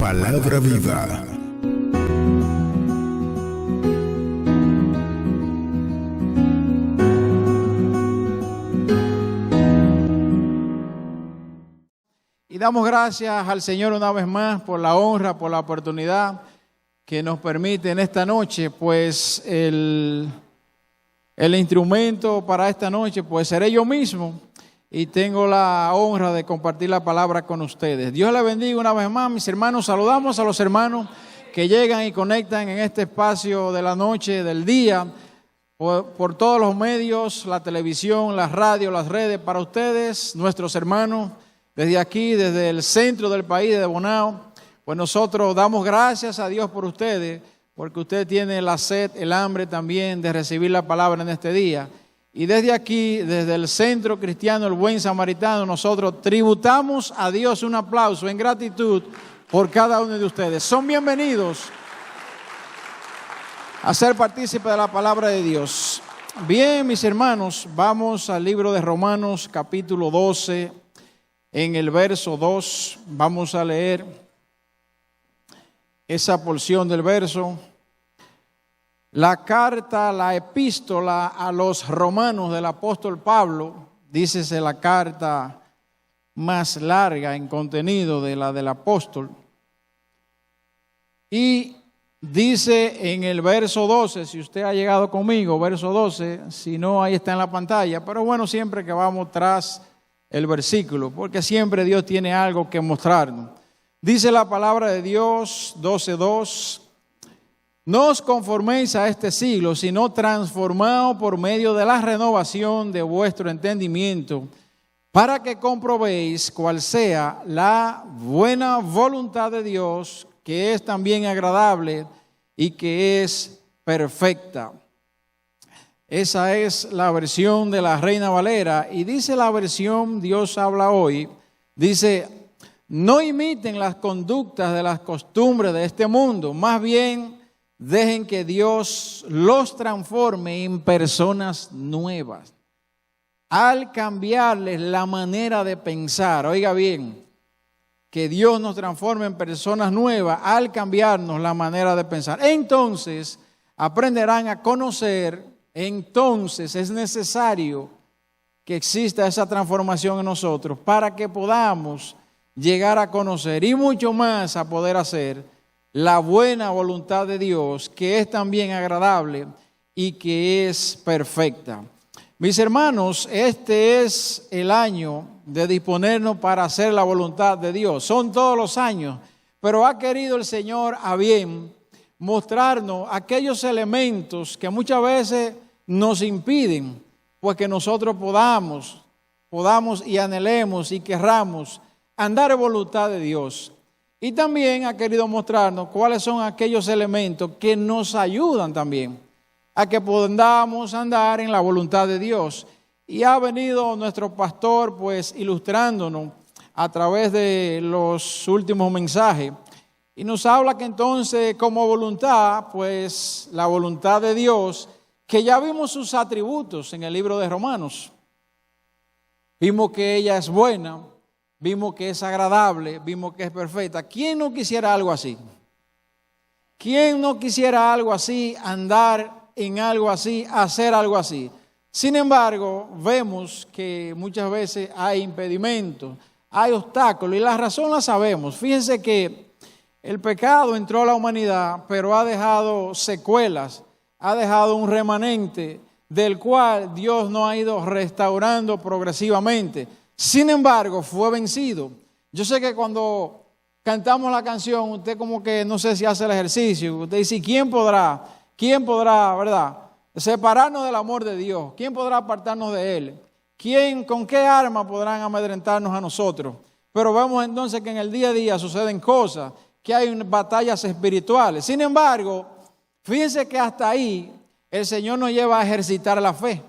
Palabra viva. Y damos gracias al Señor una vez más por la honra, por la oportunidad que nos permite en esta noche, pues el instrumento para esta noche pues seré yo mismo y tengo la honra de compartir la palabra con ustedes. Dios les bendiga una vez más, mis hermanos. Saludamos a los hermanos que llegan y conectan en este espacio de la noche, del día, por todos los medios, la televisión, la radio, las redes. Para ustedes, nuestros hermanos, desde aquí, desde el centro del país, de Bonao, pues nosotros damos gracias a Dios por ustedes, porque usted tiene la sed, el hambre también de recibir la palabra en este día. Y desde aquí, desde el Centro Cristiano El Buen Samaritano, nosotros tributamos a Dios un aplauso en gratitud por cada uno de ustedes. Son bienvenidos a ser partícipes de la palabra de Dios. Bien, mis hermanos, vamos al libro de Romanos, capítulo 12, en el verso 2. Vamos a leer esa porción del verso. La carta, la epístola a los romanos del apóstol Pablo, dícese la carta más larga en contenido de la del apóstol. Y dice en el verso 12, si usted ha llegado conmigo, verso 12, si no, ahí está en la pantalla, pero bueno, siempre que vamos tras el versículo, porque siempre Dios tiene algo que mostrarnos. Dice la palabra de Dios, 12:2, no os conforméis a este siglo, sino transformaos por medio de la renovación de vuestro entendimiento, para que comprobéis cuál sea la buena voluntad de Dios, que es también agradable y que es perfecta. Esa es la versión de la Reina Valera, y dice la versión Dios habla hoy, dice: no imiten las conductas de las costumbres de este mundo, más bien dejen que Dios los transforme en personas nuevas. Al cambiarles la manera de pensar, oiga bien, que Dios nos transforme en personas nuevas al cambiarnos la manera de pensar. Entonces aprenderán a conocer, entonces es necesario que exista esa transformación en nosotros para que podamos llegar a conocer y mucho más a poder hacer la buena voluntad de Dios, que es también agradable y que es perfecta. Mis hermanos, este es el año de disponernos para hacer la voluntad de Dios. Son todos los años, pero ha querido el Señor a bien mostrarnos aquellos elementos que muchas veces nos impiden, pues que nosotros podamos y anhelemos y querramos andar en voluntad de Dios. Y también ha querido mostrarnos cuáles son aquellos elementos que nos ayudan también a que podamos andar en la voluntad de Dios. Y ha venido nuestro pastor pues ilustrándonos a través de los últimos mensajes. Y nos habla que entonces como voluntad, pues la voluntad de Dios, que ya vimos sus atributos en el libro de Romanos. Vimos que ella es buena, vimos que es agradable, vimos que es perfecta. ¿Quién no quisiera algo así? ¿Quién no quisiera algo así, andar en algo así, hacer algo así? Sin embargo, vemos que muchas veces hay impedimentos, hay obstáculos, y la razón la sabemos. Fíjense que el pecado entró a la humanidad, pero ha dejado secuelas, ha dejado un remanente del cual Dios no ha ido restaurando progresivamente. Sin embargo, fue vencido. Yo sé que cuando cantamos la canción, usted como que no sé si hace el ejercicio. Usted dice, ¿quién podrá, verdad, separarnos del amor de Dios? ¿Quién podrá apartarnos de Él? ¿Con qué arma podrán amedrentarnos a nosotros? Pero vemos entonces que en el día a día suceden cosas, que hay batallas espirituales. Sin embargo, fíjense que hasta ahí el Señor nos lleva a ejercitar la fe.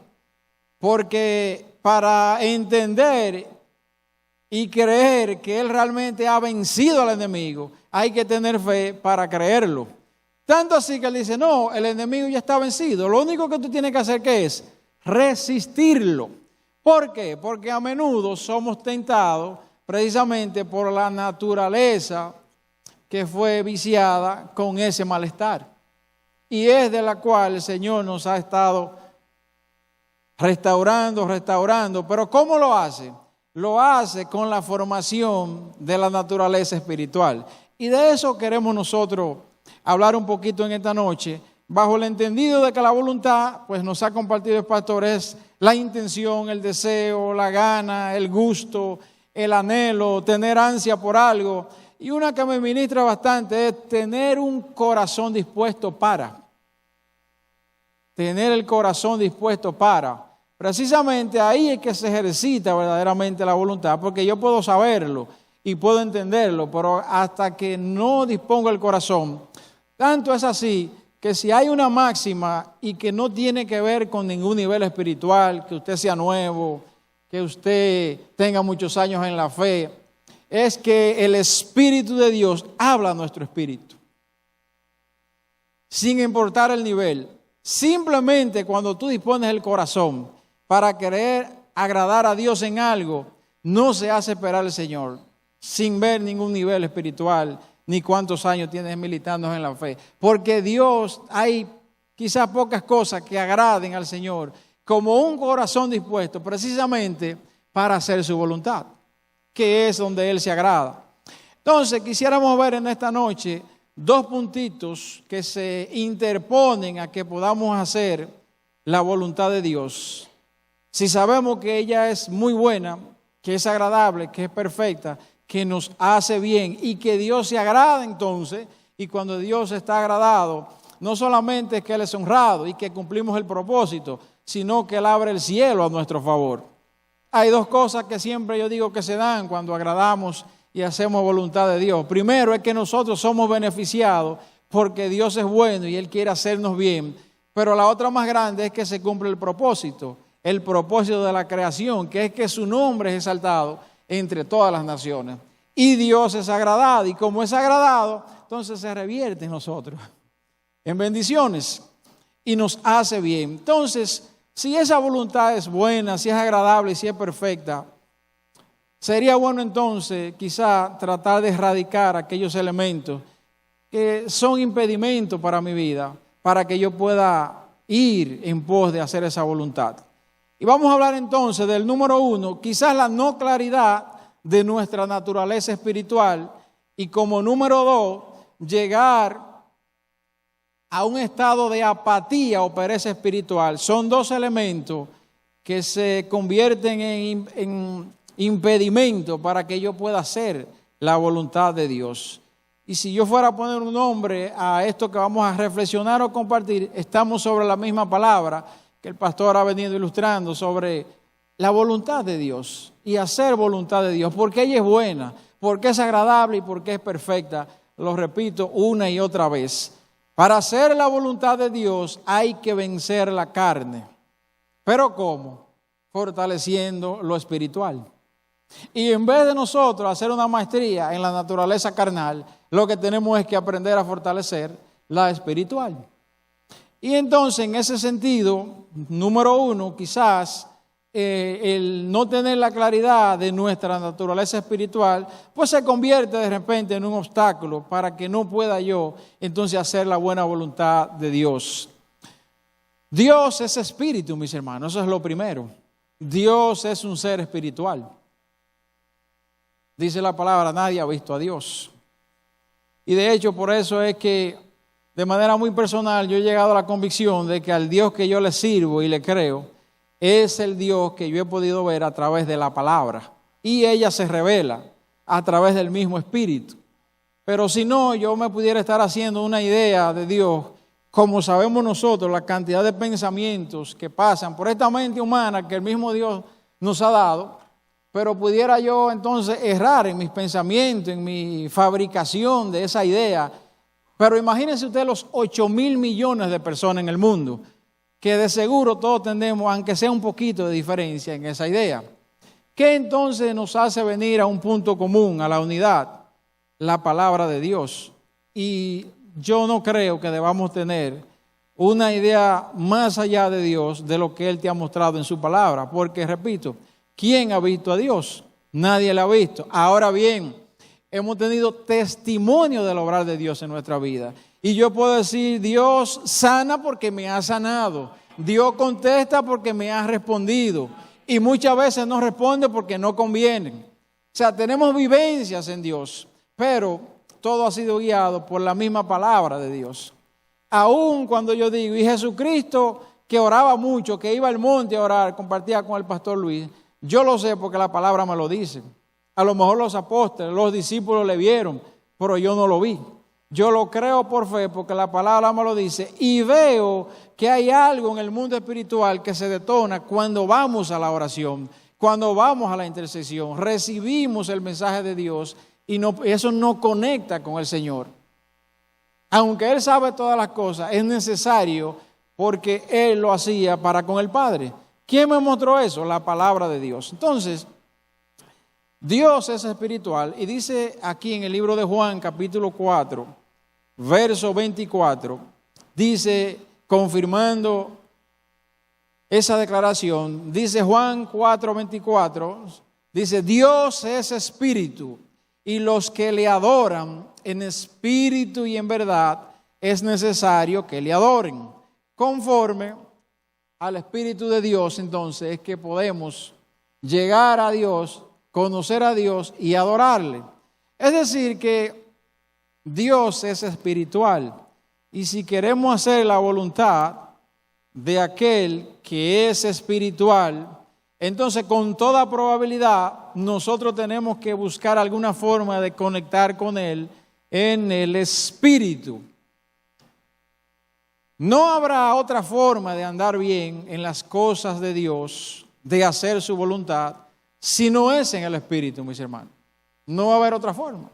Porque para entender y creer que Él realmente ha vencido al enemigo, hay que tener fe para creerlo. Tanto así que Él dice, no, el enemigo ya está vencido. Lo único que tú tienes que hacer, ¿qué es? Resistirlo. ¿Por qué? Porque a menudo somos tentados precisamente por la naturaleza que fue viciada con ese malestar. Y es de la cual el Señor nos ha estado restaurando. Pero ¿cómo lo hace? Lo hace con la formación de la naturaleza espiritual. Y de eso queremos nosotros hablar un poquito en esta noche, bajo el entendido de que la voluntad, pues nos ha compartido el pastor, es la intención, el deseo, la gana, el gusto, el anhelo, tener ansia por algo. Y una que me ministra bastante es tener un corazón dispuesto para. Tener el corazón dispuesto para. Precisamente ahí es que se ejercita verdaderamente la voluntad, porque yo puedo saberlo y puedo entenderlo, pero hasta que no dispongo el corazón, tanto es así que si hay una máxima y que no tiene que ver con ningún nivel espiritual, que usted sea nuevo, que usted tenga muchos años en la fe, es que el Espíritu de Dios habla a nuestro espíritu, sin importar el nivel. Simplemente cuando tú dispones el corazón para querer agradar a Dios en algo, no se hace esperar al Señor, sin ver ningún nivel espiritual, ni cuántos años tienes militando en la fe. Porque Dios, hay quizás pocas cosas que agraden al Señor, como un corazón dispuesto precisamente para hacer su voluntad, que es donde Él se agrada. Entonces, quisiéramos ver en esta noche dos puntitos que se interponen a que podamos hacer la voluntad de Dios. Si sabemos que ella es muy buena, que es agradable, que es perfecta, que nos hace bien y que Dios se agrada entonces, y cuando Dios está agradado, no solamente es que Él es honrado y que cumplimos el propósito, sino que Él abre el cielo a nuestro favor. Hay dos cosas que siempre yo digo que se dan cuando agradamos y hacemos voluntad de Dios. Primero es que nosotros somos beneficiados porque Dios es bueno y Él quiere hacernos bien, pero la otra más grande es que se cumple el propósito de la creación, que es que su nombre es exaltado entre todas las naciones. Y Dios es agradado, y como es agradado, entonces se revierte en nosotros, en bendiciones, y nos hace bien. Entonces, si esa voluntad es buena, si es agradable y si es perfecta, sería bueno entonces quizá tratar de erradicar aquellos elementos que son impedimentos para mi vida, para que yo pueda ir en pos de hacer esa voluntad. Y vamos a hablar entonces del número 1, quizás la no claridad de nuestra naturaleza espiritual, y como número 2, llegar a un estado de apatía o pereza espiritual. Son dos elementos que se convierten en impedimento para que yo pueda hacer la voluntad de Dios. Y si yo fuera a poner un nombre a esto que vamos a reflexionar o compartir, estamos sobre la misma palabra que el pastor ha venido ilustrando sobre la voluntad de Dios y hacer voluntad de Dios, porque ella es buena, porque es agradable y porque es perfecta. Lo repito una y otra vez. Para hacer la voluntad de Dios hay que vencer la carne. ¿Pero cómo? Fortaleciendo lo espiritual. Y en vez de nosotros hacer una maestría en la naturaleza carnal, lo que tenemos es que aprender a fortalecer la espiritual. Y entonces, en ese sentido, número 1, quizás el no tener la claridad de nuestra naturaleza espiritual, pues se convierte de repente en un obstáculo para que no pueda yo entonces hacer la buena voluntad de Dios. Dios es espíritu, mis hermanos, eso es lo primero. Dios es un ser espiritual. Dice la palabra, nadie ha visto a Dios. Y de hecho, por eso es que de manera muy personal yo he llegado a la convicción de que al Dios que yo le sirvo y le creo, es el Dios que yo he podido ver a través de la palabra. Y ella se revela a través del mismo Espíritu. Pero si no, yo me pudiera estar haciendo una idea de Dios, como sabemos nosotros, la cantidad de pensamientos que pasan por esta mente humana que el mismo Dios nos ha dado. Pero pudiera yo entonces errar en mis pensamientos, en mi fabricación de esa idea. Pero imagínense usted los 8,000 millones de personas en el mundo, que de seguro todos tenemos, aunque sea un poquito de diferencia en esa idea. ¿Qué entonces nos hace venir a un punto común, a la unidad? La palabra de Dios. Y yo no creo que debamos tener una idea más allá de Dios de lo que Él te ha mostrado en su palabra. Porque, repito, ¿quién ha visto a Dios? Nadie lo ha visto. Ahora bien, hemos tenido testimonio del obrar de Dios en nuestra vida. Y yo puedo decir, Dios sana porque me ha sanado. Dios contesta porque me ha respondido. Y muchas veces no responde porque no conviene. O sea, tenemos vivencias en Dios, pero todo ha sido guiado por la misma palabra de Dios. Aún cuando yo digo, y Jesucristo que oraba mucho, que iba al monte a orar, compartía con el pastor Luis, yo lo sé porque la palabra me lo dice. A lo mejor los apóstoles, los discípulos le vieron, pero yo no lo vi. Yo lo creo por fe porque la palabra me lo dice y veo que hay algo en el mundo espiritual que se detona cuando vamos a la oración, cuando vamos a la intercesión, recibimos el mensaje de Dios y eso nos conecta con el Señor. Aunque Él sabe todas las cosas, es necesario porque Él lo hacía para con el Padre. ¿Quién me mostró eso? La palabra de Dios. Entonces, Dios es espiritual y dice aquí en el libro de Juan, capítulo 4, verso 24, dice, confirmando esa declaración, dice Juan 4, 24, dice, Dios es espíritu y los que le adoran en espíritu y en verdad es necesario que le adoren. Conforme al Espíritu de Dios, entonces, es que podemos llegar a Dios, conocer a Dios y adorarle. Es decir, que Dios es espiritual y si queremos hacer la voluntad de aquel que es espiritual, entonces con toda probabilidad nosotros tenemos que buscar alguna forma de conectar con Él en el espíritu. No habrá otra forma de andar bien en las cosas de Dios, de hacer su voluntad, si no es en el espíritu, mis hermanos. No va a haber otra forma.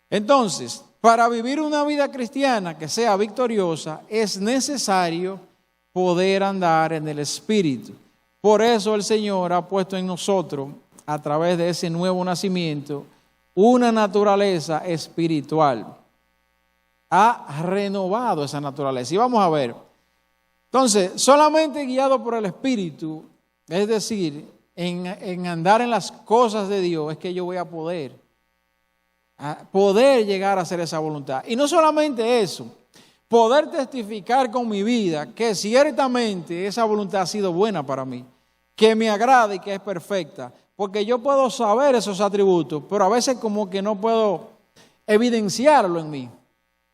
Entonces, para vivir una vida cristiana que sea victoriosa, es necesario poder andar en el espíritu. Por eso el Señor ha puesto en nosotros, a través de ese nuevo nacimiento, una naturaleza espiritual. Ha renovado esa naturaleza. Y vamos a ver. Entonces, solamente guiado por el Espíritu, es decir, en andar en las cosas de Dios, es que yo voy a poder llegar a hacer esa voluntad. Y no solamente eso, poder testificar con mi vida que ciertamente esa voluntad ha sido buena para mí, que me agrada y que es perfecta. Porque yo puedo saber esos atributos, pero a veces como que no puedo evidenciarlo en mí.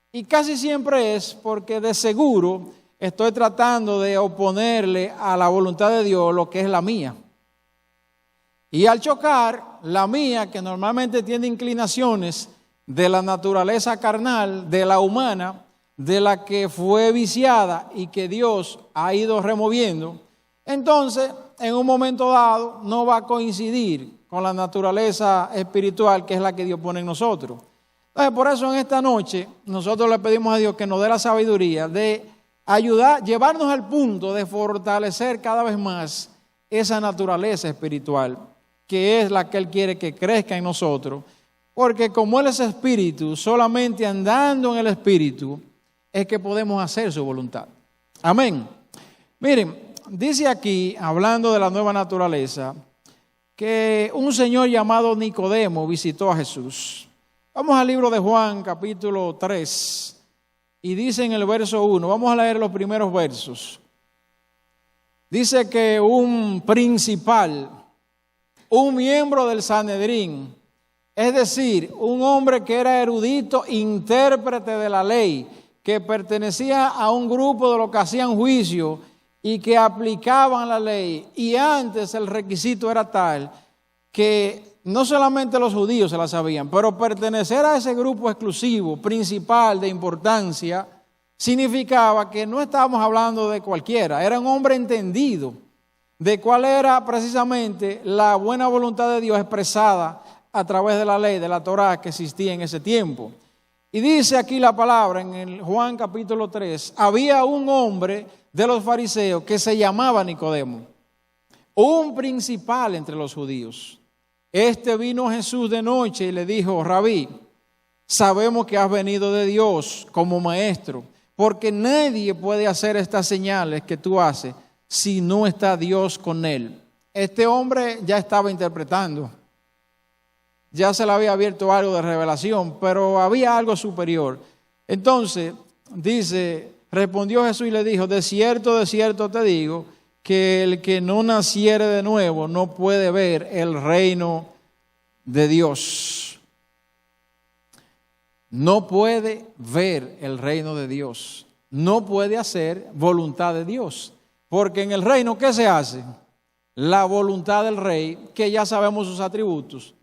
Y casi siempre es porque de seguro estoy tratando de oponerle a la voluntad de Dios lo que es la mía. Y al chocar, la mía, que normalmente tiene inclinaciones de la naturaleza carnal, de la humana, de la que fue viciada y que Dios ha ido removiendo, entonces en un momento dado no va a coincidir con la naturaleza espiritual que es la que Dios pone en nosotros. Entonces, por eso en esta noche nosotros le pedimos a Dios que nos dé la sabiduría de ayudar, llevarnos al punto de fortalecer cada vez más esa naturaleza espiritual, que es la que Él quiere que crezca en nosotros, porque como Él es espíritu, solamente andando en el espíritu es que podemos hacer su voluntad. Amén. Miren, dice aquí, hablando de la nueva naturaleza, que un señor llamado Nicodemo visitó a Jesús. Vamos al libro de Juan, capítulo 3, y dice en el verso 1, vamos a leer los primeros versos. Dice que un principal, un miembro del Sanedrín, es decir, un hombre que era erudito, intérprete de la ley, que pertenecía a un grupo de los que hacían juicio y que aplicaban la ley, y antes el requisito era tal que no solamente los judíos se la sabían, pero pertenecer a ese grupo exclusivo, principal, de importancia, significaba que no estábamos hablando de cualquiera, era un hombre entendido de cuál era precisamente la buena voluntad de Dios expresada a través de la ley, de la Torá que existía en ese tiempo. Y dice aquí la palabra en el Juan capítulo 3, había un hombre de los fariseos que se llamaba Nicodemo, un principal entre los judíos. Este vino a Jesús de noche y le dijo, Rabí, sabemos que has venido de Dios como maestro, porque nadie puede hacer estas señales que tú haces si no está Dios con él. Este hombre ya estaba interpretando. ya se le había abierto algo de revelación, pero había algo superior. Entonces, dice, respondió Jesús y le dijo, de cierto te digo, que el que no naciere de nuevo no puede ver el reino de Dios. No puede ver el reino de Dios. No puede hacer voluntad de Dios. Porque en el reino, ¿qué se hace? La voluntad del rey, que ya sabemos sus atributos.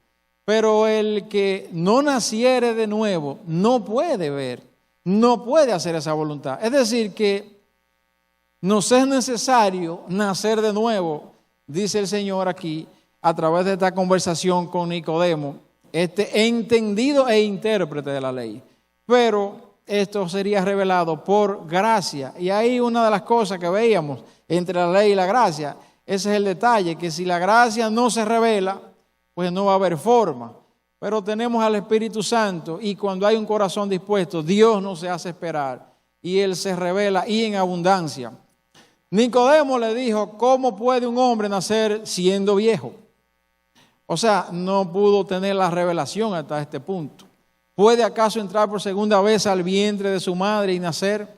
Pero el que no naciere de nuevo no puede ver, no puede hacer esa voluntad. Es decir, que nos es necesario nacer de nuevo, dice el Señor aquí, a través de esta conversación con Nicodemo, este entendido e intérprete de la ley. Pero esto sería revelado por gracia. Y ahí una de las cosas que veíamos entre la ley y la gracia, ese es el detalle, que si la gracia no se revela, pues no va a haber forma. Pero tenemos al Espíritu Santo y cuando hay un corazón dispuesto, Dios no se hace esperar y Él se revela y en abundancia. Nicodemo le dijo, ¿cómo puede un hombre nacer siendo viejo? O sea, no pudo tener la revelación hasta este punto. ¿Puede acaso entrar por segunda vez al vientre de su madre y nacer?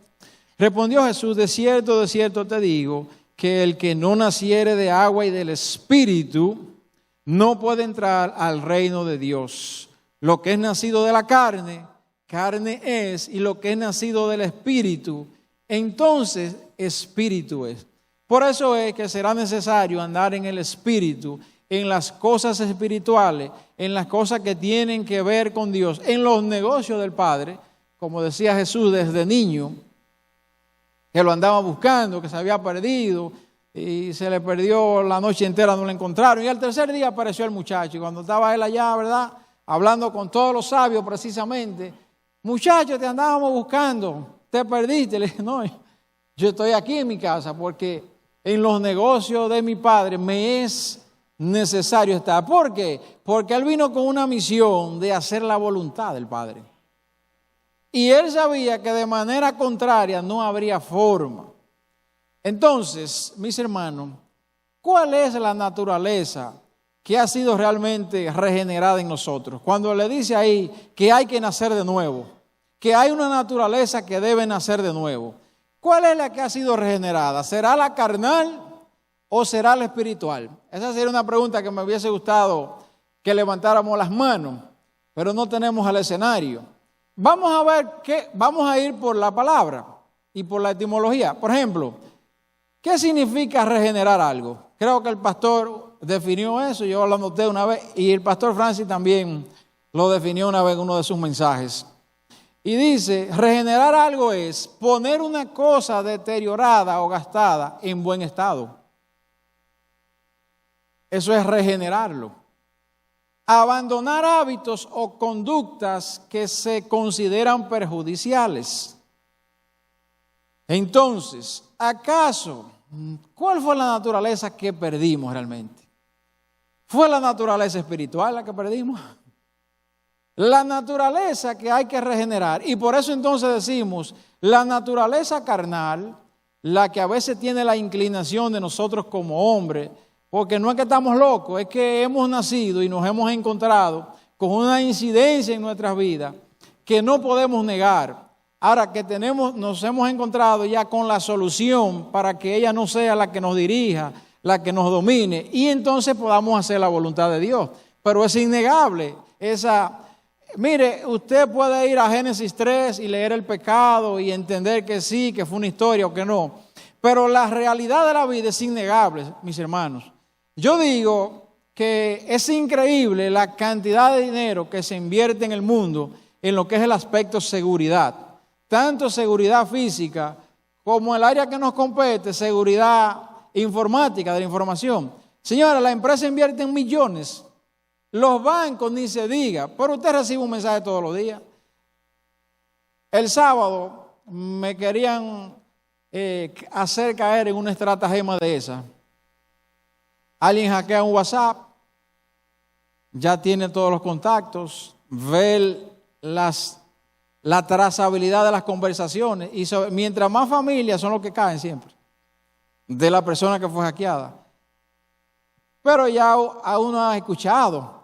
Respondió Jesús, de cierto te digo, que el que no naciere de agua y del Espíritu no puede entrar al reino de Dios. Lo que es nacido de la carne, carne es, y lo que es nacido del Espíritu, entonces Espíritu es. Por eso es que será necesario andar en el Espíritu, en las cosas espirituales, en las cosas que tienen que ver con Dios, en los negocios del Padre, como decía Jesús desde niño, que lo andaba buscando, que se había perdido, y se le perdió la noche entera, no lo encontraron, y al tercer día apareció el muchacho, y cuando estaba él allá, ¿verdad?, hablando con todos los sabios precisamente, muchacho, te andábamos buscando, te perdiste. Le dije, no, yo estoy aquí en mi casa, porque en los negocios de mi Padre me es necesario estar. ¿Por qué? Porque Él vino con una misión de hacer la voluntad del Padre. Y Él sabía que de manera contraria no habría forma. Entonces, mis hermanos, ¿cuál es la naturaleza que ha sido realmente regenerada en nosotros? Cuando le dice ahí que hay que nacer de nuevo, que hay una naturaleza que debe nacer de nuevo. ¿Cuál es la que ha sido regenerada? ¿Será la carnal o será la espiritual? Esa sería una pregunta que me hubiese gustado que levantáramos las manos, pero no tenemos el escenario. Vamos a ver vamos a ir por la palabra y por la etimología. Por ejemplo, ¿qué significa regenerar algo? Creo que el pastor definió eso, yo lo anoté una vez, y el pastor Francis también lo definió una vez en uno de sus mensajes. Y dice, regenerar algo es poner una cosa deteriorada o gastada en buen estado. Eso es regenerarlo. Abandonar hábitos o conductas que se consideran perjudiciales. Entonces, ¿acaso cuál fue la naturaleza que perdimos realmente? ¿Fue la naturaleza espiritual la que perdimos? La naturaleza que hay que regenerar, y por eso entonces decimos, la naturaleza carnal, la que a veces tiene la inclinación de nosotros como hombres, porque no es que estamos locos, es que hemos nacido y nos hemos encontrado con una incidencia en nuestras vidas que no podemos negar. Ahora que nos hemos encontrado ya con la solución para que ella no sea la que nos dirija, la que nos domine, y entonces podamos hacer la voluntad de Dios. Pero es innegable esa... Mire, usted puede ir a Génesis 3 y leer el pecado y entender que sí, que fue una historia o que no. Pero la realidad de la vida es innegable, mis hermanos. Yo digo que es increíble la cantidad de dinero que se invierte en el mundo en lo que es el aspecto seguridad. Tanto seguridad física como el área que nos compete, seguridad informática de la información. Señora, la empresa invierte en millones. Los bancos ni se diga, pero usted recibe un mensaje todos los días. El sábado me querían hacer caer en una estratagema de esa. Alguien hackea un WhatsApp, ya tiene todos los contactos, ve la trazabilidad de las conversaciones y mientras más familias son los que caen siempre de la persona que fue hackeada. Pero ya a uno ha escuchado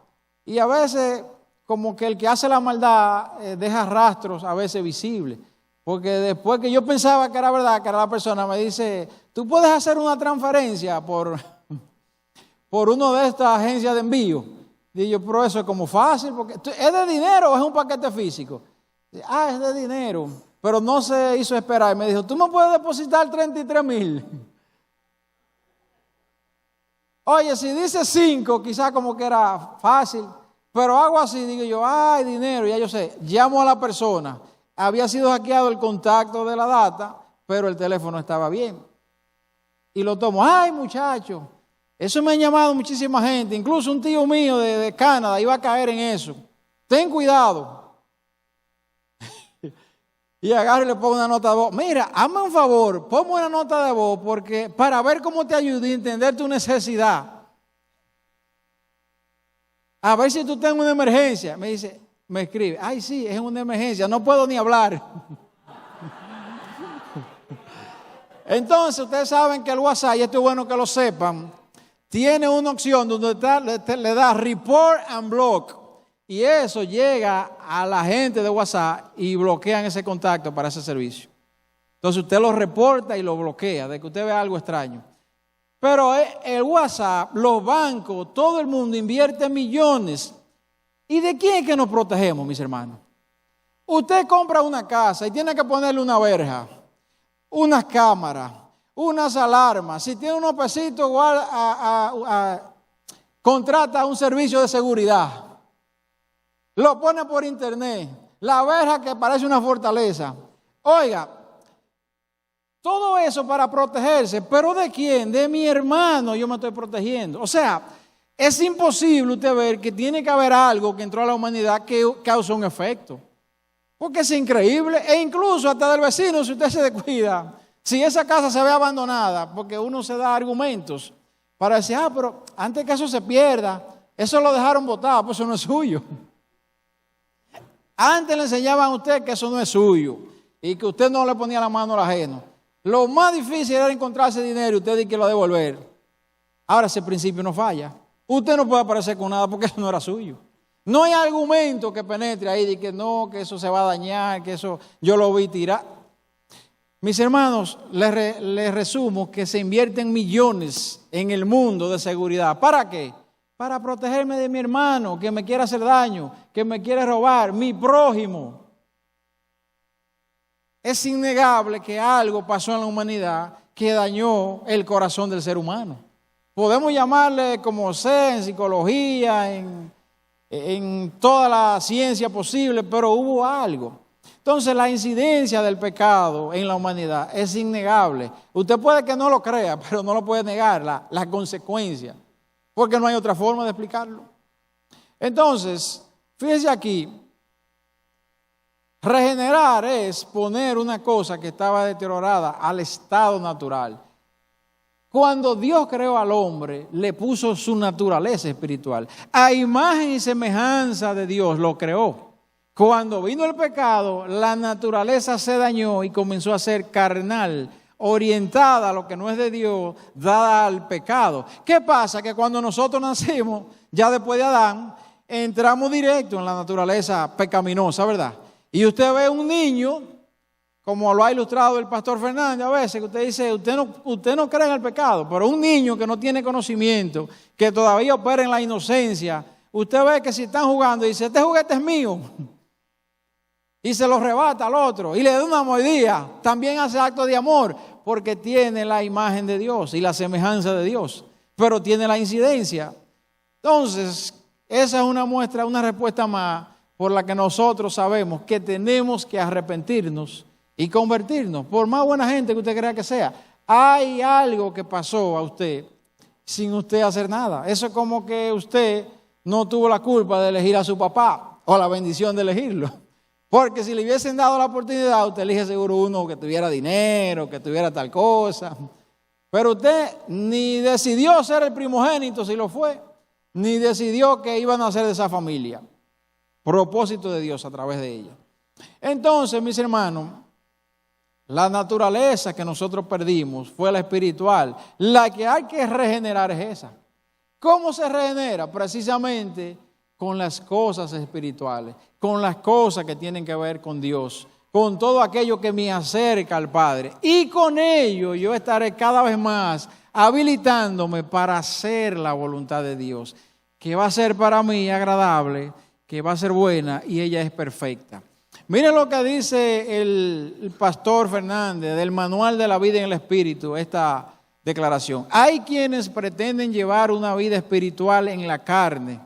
Y a veces, como que el que hace la maldad deja rastros a veces visibles. Porque después que yo pensaba que era verdad, que era la persona, me dice, tú puedes hacer una transferencia por una de estas agencias de envío. Digo yo, pero eso es como fácil, porque ¿es de dinero o es un paquete físico? Es de dinero, pero no se hizo esperar. Y me dijo, ¿tú me puedes depositar 33,000? Oye, si dice 5, quizás como que era fácil, pero hago así, digo yo, dinero, ya yo sé. Llamo a la persona, había sido hackeado el contacto de la data, pero el teléfono estaba bien. Y lo tomo, muchacho, eso me han llamado muchísima gente, incluso un tío mío de Canadá iba a caer en eso. Ten cuidado. Y agarro y le pongo una nota de voz. Mira, hazme un favor, ponme una nota de voz porque para ver cómo te ayudo a entender tu necesidad. A ver si tú tienes una emergencia. Me dice, me escribe, sí, es una emergencia, no puedo ni hablar. Entonces, ustedes saben que el WhatsApp, y esto es bueno que lo sepan, tiene una opción donde le da report and block. Y eso llega a la gente de WhatsApp y bloquean ese contacto para ese servicio. Entonces usted lo reporta y lo bloquea de que usted ve algo extraño. Pero el WhatsApp, los bancos, todo el mundo invierte millones. ¿Y de quién es que nos protegemos, mis hermanos? Usted compra una casa y tiene que ponerle una verja, unas cámaras, unas alarmas. Si tiene unos pesitos, contrata un servicio de seguridad. Lo pone por internet. La verja que parece una fortaleza. Oiga, todo eso para protegerse. ¿Pero de quién? De mi hermano yo me estoy protegiendo. O sea, es imposible usted ver que tiene que haber algo que entró a la humanidad que causa un efecto. Porque es increíble. E incluso hasta del vecino, si usted se descuida, si esa casa se ve abandonada, porque uno se da argumentos para decir, pero antes que eso se pierda, eso lo dejaron botado, pues eso no es suyo. Antes le enseñaban a usted que eso no es suyo y que usted no le ponía la mano al ajeno. Lo más difícil era encontrarse dinero y usted dice que lo devolver. Ahora ese principio no falla. Usted no puede aparecer con nada porque eso no era suyo. No hay argumento que penetre ahí de que no, que eso se va a dañar, que eso yo lo vi tirar. Mis hermanos, les resumo que se invierten millones en el mundo de seguridad. ¿Para qué? Para protegerme de mi hermano que me quiere hacer daño, que me quiere robar, mi prójimo. Es innegable que algo pasó en la humanidad que dañó el corazón del ser humano. Podemos llamarle como sea, en psicología, en toda la ciencia posible, pero hubo algo. Entonces la incidencia del pecado en la humanidad es innegable. Usted puede que no lo crea, pero no lo puede negar, la consecuencia. Porque no hay otra forma de explicarlo. Entonces, fíjese aquí, regenerar es poner una cosa que estaba deteriorada al estado natural. Cuando Dios creó al hombre, le puso su naturaleza espiritual. A imagen y semejanza de Dios lo creó. Cuando vino el pecado, la naturaleza se dañó y comenzó a ser carnal, orientada a lo que no es de Dios, dada al pecado. ¿Qué pasa? Que cuando nosotros nacimos, ya después de Adán, entramos directo en la naturaleza pecaminosa, ¿verdad? Y usted ve un niño, como lo ha ilustrado el pastor Fernández a veces, que usted dice, usted no cree en el pecado, pero un niño que no tiene conocimiento, que todavía opera en la inocencia, usted ve que si están jugando y dice, este juguete es mío, y se lo rebata al otro, y le da una mordida, también hace acto de amor, porque tiene la imagen de Dios y la semejanza de Dios, pero tiene la incidencia. Entonces, esa es una muestra, una respuesta más por la que nosotros sabemos que tenemos que arrepentirnos y convertirnos, por más buena gente que usted crea que sea. Hay algo que pasó a usted sin usted hacer nada. Eso es como que usted no tuvo la culpa de elegir a su papá o la bendición de elegirlo. Porque si le hubiesen dado la oportunidad, usted elige seguro uno que tuviera dinero, que tuviera tal cosa. Pero usted ni decidió ser el primogénito si lo fue, ni decidió que iban a ser de esa familia. Propósito de Dios a través de ella. Entonces, mis hermanos, la naturaleza que nosotros perdimos fue la espiritual. La que hay que regenerar es esa. ¿Cómo se regenera? Precisamente con las cosas espirituales, con las cosas que tienen que ver con Dios, con todo aquello que me acerca al Padre. Y con ello yo estaré cada vez más habilitándome para hacer la voluntad de Dios, que va a ser para mí agradable, que va a ser buena y ella es perfecta. Miren lo que dice el pastor Fernández del Manual de la Vida en el Espíritu, esta declaración. Hay quienes pretenden llevar una vida espiritual en la carne,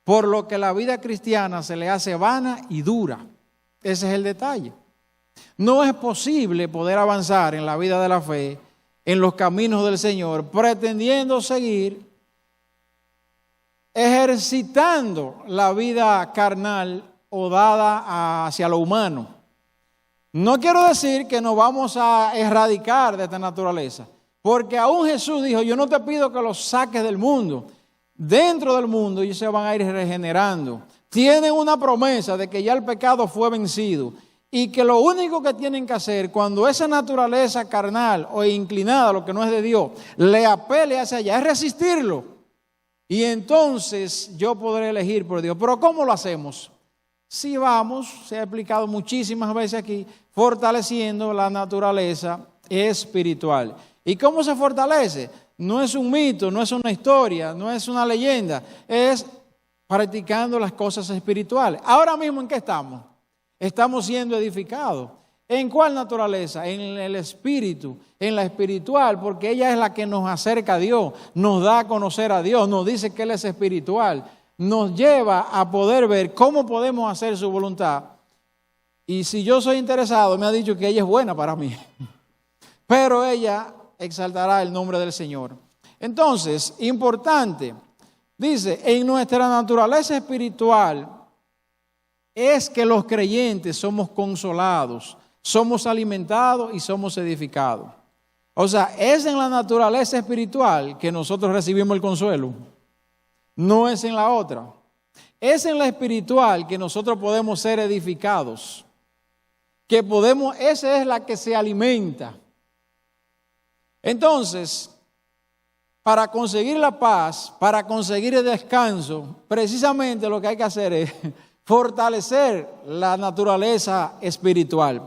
por lo que la vida cristiana se le hace vana y dura. Ese es el detalle. No es posible poder avanzar en la vida de la fe, en los caminos del Señor, pretendiendo seguir ejercitando la vida carnal o dada hacia lo humano. No quiero decir que nos vamos a erradicar de esta naturaleza, porque aún Jesús dijo, yo no te pido que los saques del mundo. Dentro del mundo ellos se van a ir regenerando. Tienen una promesa de que ya el pecado fue vencido y que lo único que tienen que hacer cuando esa naturaleza carnal o inclinada a lo que no es de Dios le apele hacia allá es resistirlo. Y entonces yo podré elegir por Dios. Pero ¿cómo lo hacemos? Si vamos, se ha explicado muchísimas veces aquí, fortaleciendo la naturaleza espiritual. ¿Y cómo se fortalece? No es un mito, no es una historia, no es una leyenda, es practicando las cosas espirituales. Ahora mismo, ¿en qué estamos? Estamos siendo edificados. ¿En cuál naturaleza? En el espíritu, en la espiritual, porque ella es la que nos acerca a Dios, nos da a conocer a Dios, nos dice que Él es espiritual, nos lleva a poder ver cómo podemos hacer su voluntad. Y si yo soy interesado, me ha dicho que ella es buena para mí, pero ella exaltará el nombre del Señor. Entonces, importante, dice, en nuestra naturaleza espiritual es que los creyentes somos consolados, somos alimentados y somos edificados. O sea, es en la naturaleza espiritual que nosotros recibimos el consuelo. No es en la otra. Es en la espiritual que nosotros podemos ser edificados. Que podemos, esa es la que se alimenta. Entonces, para conseguir la paz, para conseguir el descanso, precisamente lo que hay que hacer es fortalecer la naturaleza espiritual.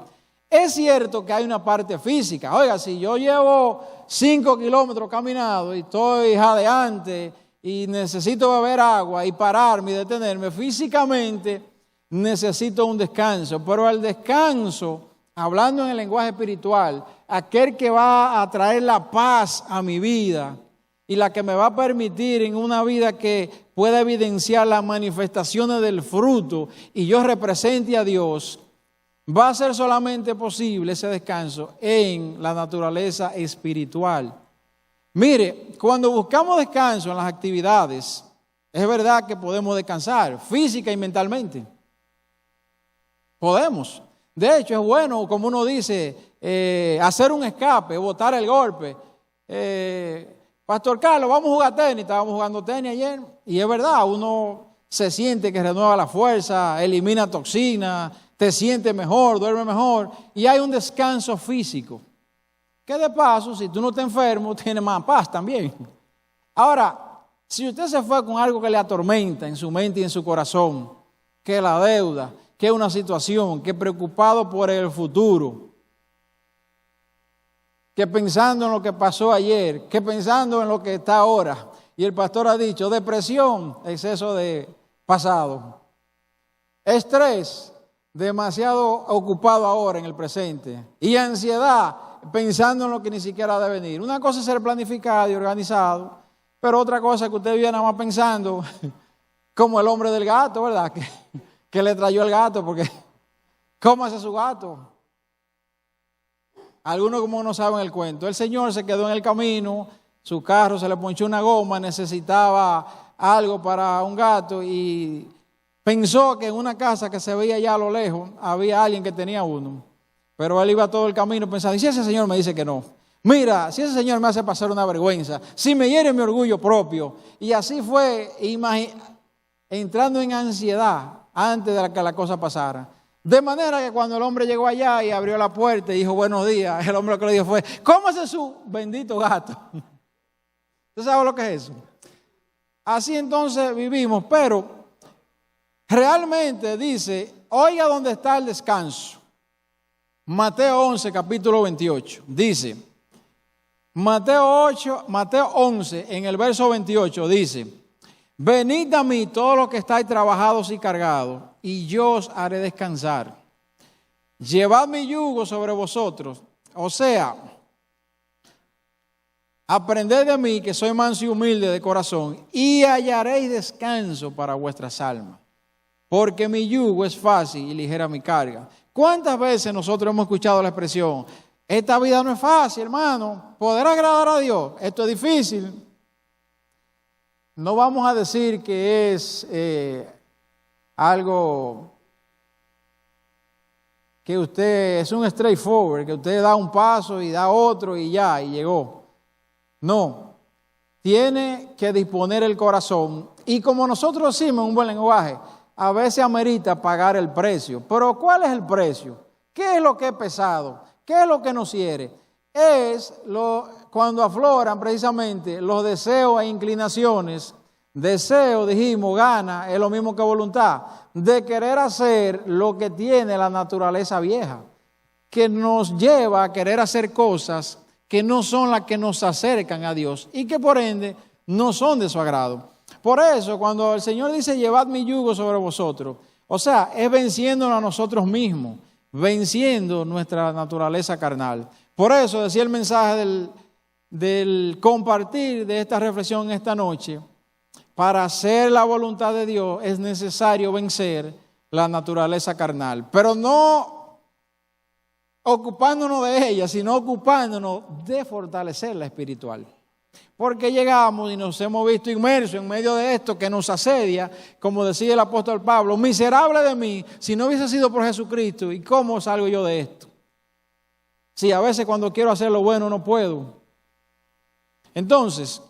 Es cierto que hay una parte física. Oiga, si yo llevo 5 kilómetros caminado y estoy jadeante y necesito beber agua y pararme y detenerme, físicamente necesito un descanso. Pero el descanso, hablando en el lenguaje espiritual, aquel que va a traer la paz a mi vida y la que me va a permitir en una vida que pueda evidenciar las manifestaciones del fruto y yo represente a Dios, va a ser solamente posible ese descanso en la naturaleza espiritual. Mire, cuando buscamos descanso en las actividades, es verdad que podemos descansar física y mentalmente. Podemos. De hecho, es bueno, como uno dice, hacer un escape, botar el golpe. Pastor Carlos, vamos a jugar tenis. Estábamos jugando tenis ayer y es verdad, uno se siente que renueva la fuerza, elimina toxinas, te sientes mejor, duerme mejor y hay un descanso físico. Que de paso, si tú no estás enfermo, tienes más paz también. Ahora, si usted se fue con algo que le atormenta en su mente y en su corazón, que la deuda, que una situación, que preocupado por el futuro, que pensando en lo que pasó ayer, que pensando en lo que está ahora, y el pastor ha dicho, depresión, exceso de pasado, estrés, demasiado ocupado ahora en el presente, y ansiedad, pensando en lo que ni siquiera ha de venir. Una cosa es ser planificado y organizado, pero otra cosa es que usted vive nada más pensando como el hombre del gato, ¿verdad? Que le trayó el gato, porque ¿cómo hace su gato? Algunos como no saben el cuento. El señor se quedó en el camino, su carro se le ponchó una goma, necesitaba algo para un gato y pensó que en una casa que se veía allá a lo lejos había alguien que tenía uno. Pero él iba todo el camino pensando, ¿y si ese señor me dice que no? Mira, si ese señor me hace pasar una vergüenza, si me hiere mi orgullo propio. Y así fue, entrando en ansiedad antes de que la cosa pasara. De manera que cuando el hombre llegó allá y abrió la puerta y dijo buenos días, el hombre lo que le dijo fue, cómase su bendito gato. ¿Usted sabe lo que es eso? Así entonces vivimos, pero Realmente dice, oiga dónde está el descanso. Mateo 11, capítulo 28, dice, Mateo 11, en el verso 28, dice, venid a mí todos los que estáis trabajados y cargados, y yo os haré descansar. Llevad mi yugo sobre vosotros, o sea, aprended de mí que soy manso y humilde de corazón, y hallaréis descanso para vuestras almas, porque mi yugo es fácil y ligera mi carga. ¿Cuántas veces nosotros hemos escuchado la expresión, esta vida no es fácil, hermano, poder agradar a Dios, esto es difícil? No vamos a decir que es algo que usted es un straightforward, que usted da un paso y da otro y ya, y llegó. No, tiene que disponer el corazón, y como nosotros decimos en un buen lenguaje, a veces amerita pagar el precio. Pero ¿cuál es el precio? ¿Qué es lo que es pesado? ¿Qué es lo que nos hiere? Cuando afloran precisamente los deseos e inclinaciones. Deseo, dijimos, gana, es lo mismo que voluntad, de querer hacer lo que tiene la naturaleza vieja, que nos lleva a querer hacer cosas que no son las que nos acercan a Dios y que por ende no son de su agrado. Por eso, cuando el Señor dice, llevad mi yugo sobre vosotros, o sea, es venciéndonos a nosotros mismos, venciendo nuestra naturaleza carnal. Por eso decía el mensaje del compartir de esta reflexión esta noche, para hacer la voluntad de Dios es necesario vencer la naturaleza carnal, pero no ocupándonos de ella, sino ocupándonos de fortalecer la espiritual. Porque llegamos y nos hemos visto inmersos en medio de esto que nos asedia, como decía el apóstol Pablo, miserable de mí, si no hubiese sido por Jesucristo, ¿y cómo salgo yo de esto? Sí, a veces cuando quiero hacer lo bueno no puedo. Entonces,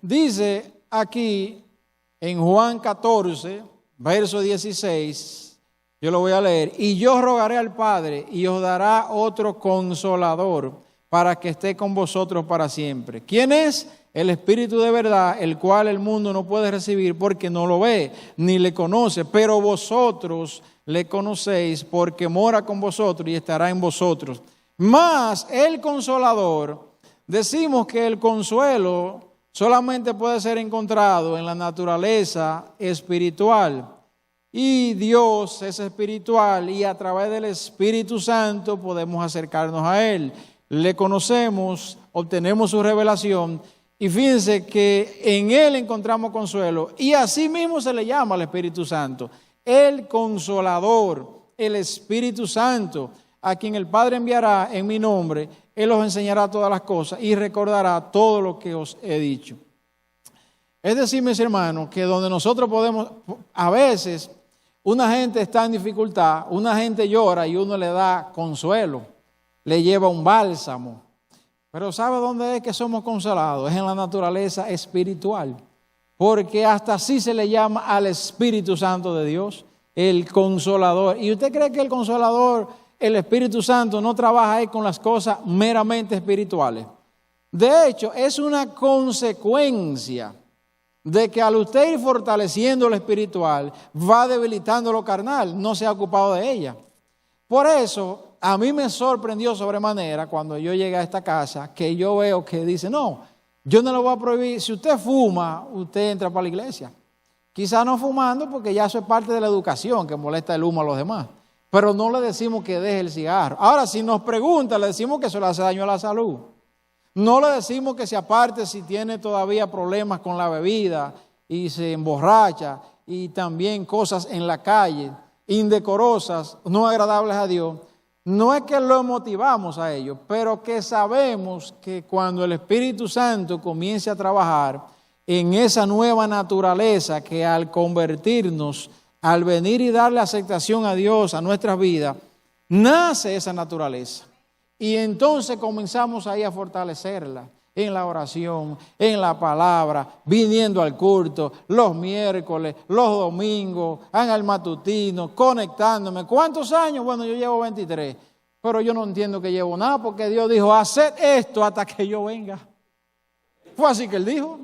dice aquí en Juan 14, verso 16, yo lo voy a leer, y yo rogaré al Padre y os dará otro consolador para que esté con vosotros para siempre. ¿Quién es? El Espíritu de verdad, el cual el mundo no puede recibir porque no lo ve ni le conoce, pero vosotros le conocéis porque mora con vosotros y estará en vosotros. Mas el consolador, decimos que el consuelo solamente puede ser encontrado en la naturaleza espiritual. Y Dios es espiritual y a través del Espíritu Santo podemos acercarnos a Él. Le conocemos, obtenemos su revelación y fíjense que en Él encontramos consuelo. Y así mismo se le llama al Espíritu Santo, el Consolador, el Espíritu Santo, a quien el Padre enviará en mi nombre. Él os enseñará todas las cosas y recordará todo lo que os he dicho. Es decir, mis hermanos, que donde nosotros podemos, a veces, una gente está en dificultad, una gente llora y uno le da consuelo, le lleva un bálsamo. Pero ¿sabe dónde es que somos consolados? Es en la naturaleza espiritual. Porque hasta así se le llama al Espíritu Santo de Dios, el Consolador. ¿Y usted cree que el Consolador, el Espíritu Santo, no trabaja ahí con las cosas meramente espirituales? De hecho, es una consecuencia de que al usted ir fortaleciendo lo espiritual, va debilitando lo carnal, no se ha ocupado de ella. Por eso, a mí me sorprendió sobremanera cuando yo llegué a esta casa, que yo veo que dice, no, yo no lo voy a prohibir, si usted fuma, usted entra para la iglesia. Quizás no fumando porque ya eso es parte de la educación, que molesta el humo a los demás. Pero no le decimos que deje el cigarro. Ahora, si nos pregunta, le decimos que eso le hace daño a la salud. No le decimos que se aparte si tiene todavía problemas con la bebida y se emborracha y también cosas en la calle, indecorosas, no agradables a Dios. No es que lo motivamos a ello, pero que sabemos que cuando el Espíritu Santo comience a trabajar en esa nueva naturaleza que al convertirnos, al venir y darle aceptación a Dios a nuestras vidas, nace esa naturaleza. Y entonces comenzamos ahí a fortalecerla en la oración, en la palabra, viniendo al culto, los miércoles, los domingos, en el matutino, conectándome. ¿Cuántos años? Bueno, yo llevo 23, pero yo no entiendo que llevo nada porque Dios dijo, haced esto hasta que yo venga. Fue así que Él dijo.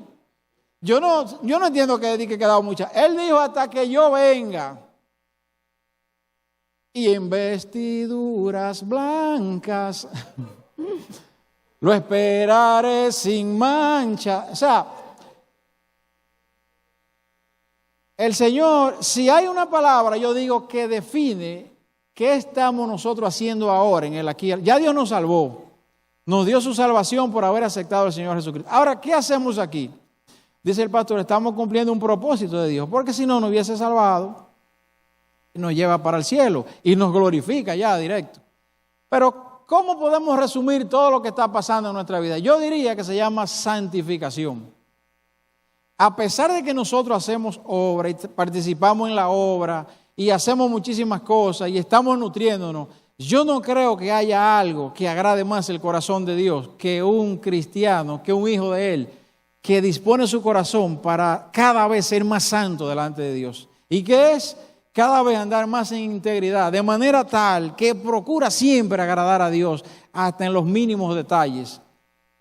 Yo no entiendo que he quedado mucha. Él dijo hasta que yo venga. y en vestiduras blancas. Lo esperaré sin mancha. O sea, el Señor, si hay una palabra, yo digo, que define qué estamos nosotros haciendo ahora en el aquí. Ya Dios nos salvó, nos dio su salvación por haber aceptado al Señor Jesucristo. Ahora, ¿qué hacemos aquí? Dice el pastor, estamos cumpliendo un propósito de Dios, porque si no, nos hubiese salvado y nos lleva para el cielo y nos glorifica ya directo. Pero, ¿cómo podemos resumir todo lo que está pasando en nuestra vida? Yo diría que se llama santificación. A pesar de que nosotros hacemos obra y participamos en la obra y hacemos muchísimas cosas y estamos nutriéndonos, yo no creo que haya algo que agrade más el corazón de Dios que un cristiano, que un hijo de Él, que dispone su corazón para cada vez ser más santo delante de Dios. ¿Y qué es? Cada vez andar más en integridad, de manera tal que procura siempre agradar a Dios, hasta en los mínimos detalles.